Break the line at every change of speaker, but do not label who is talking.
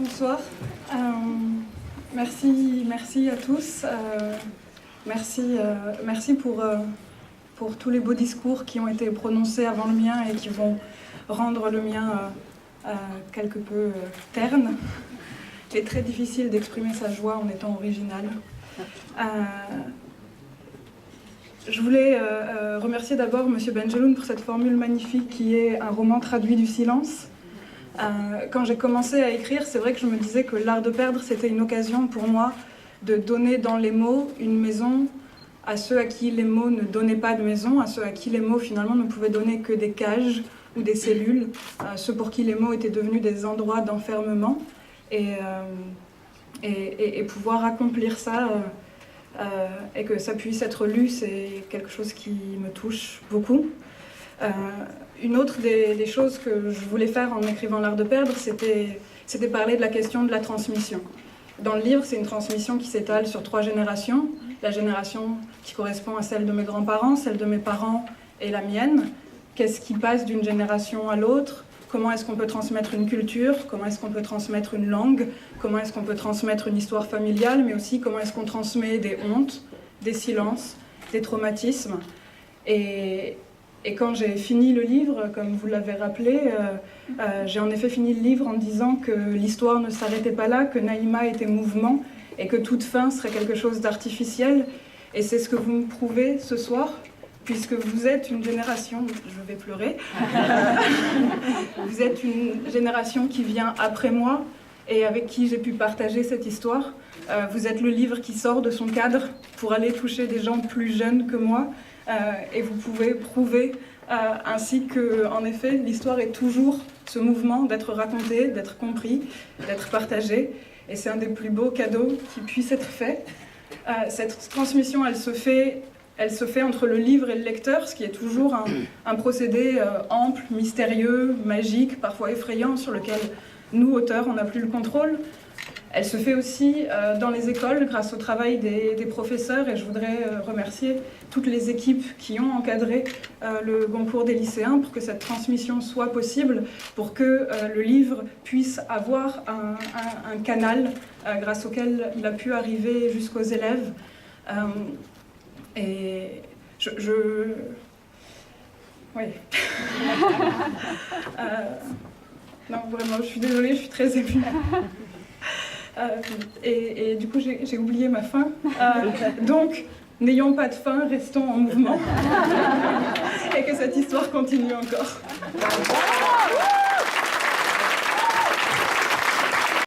Bonsoir. Merci à tous. Merci pour tous les beaux discours qui ont été prononcés avant le mien et qui vont rendre le mien quelque peu terne. Il est très difficile d'exprimer sa joie en étant original. Je voulais remercier d'abord M. Benjeloun pour cette formule magnifique qui est un roman traduit du silence. Quand j'ai commencé à écrire, c'est vrai que je me disais que l'art de perdre, c'était une occasion pour moi de donner dans les mots une maison à ceux à qui les mots ne donnaient pas de maison, à ceux à qui les mots finalement ne pouvaient donner que des cages ou des cellules, ceux pour qui les mots étaient devenus des endroits d'enfermement, et pouvoir accomplir ça et que ça puisse être lu, c'est quelque chose qui me touche beaucoup. Une autre des choses que je voulais faire en écrivant l'art de perdre, c'était parler de la question de la transmission. Dans le livre, c'est une transmission qui s'étale sur 3 générations. La génération qui correspond à celle de mes grands-parents, celle de mes parents et la mienne. Qu'est-ce qui passe d'une génération à l'autre? Comment est-ce qu'on peut transmettre une culture? Comment est-ce qu'on peut transmettre une langue? Comment est-ce qu'on peut transmettre une histoire familiale? Mais aussi, comment est-ce qu'on transmet des hontes, des silences, des traumatismes? Et quand j'ai fini le livre, comme vous l'avez rappelé, j'ai en effet fini le livre en disant que l'histoire ne s'arrêtait pas là, que Naïma était mouvement et que toute fin serait quelque chose d'artificiel. Et c'est ce que vous me prouvez ce soir, puisque vous êtes une génération, je vais pleurer, vous êtes une génération qui vient après moi et avec qui j'ai pu partager cette histoire. Vous êtes le livre qui sort de son cadre pour aller toucher des gens plus jeunes que moi. Et vous pouvez prouver ainsi que, en effet, l'histoire est toujours ce mouvement d'être raconté, d'être compris, d'être partagé. Et c'est un des plus beaux cadeaux qui puisse être fait. Cette transmission, elle se fait entre le livre et le lecteur, ce qui est toujours un procédé ample, mystérieux, magique, parfois effrayant, sur lequel nous, auteurs, on n'a plus le contrôle. Elle se fait aussi dans les écoles grâce au travail des professeurs, et je voudrais remercier toutes les équipes qui ont encadré le Goncourt des lycéens pour que cette transmission soit possible, pour que le livre puisse avoir un canal grâce auquel il a pu arriver jusqu'aux élèves. Et oui. Non, vraiment, je suis désolée, je suis très émue. Et du coup, j'ai oublié ma fin. Donc, n'ayons pas de fin, restons en mouvement. Et que cette histoire continue encore.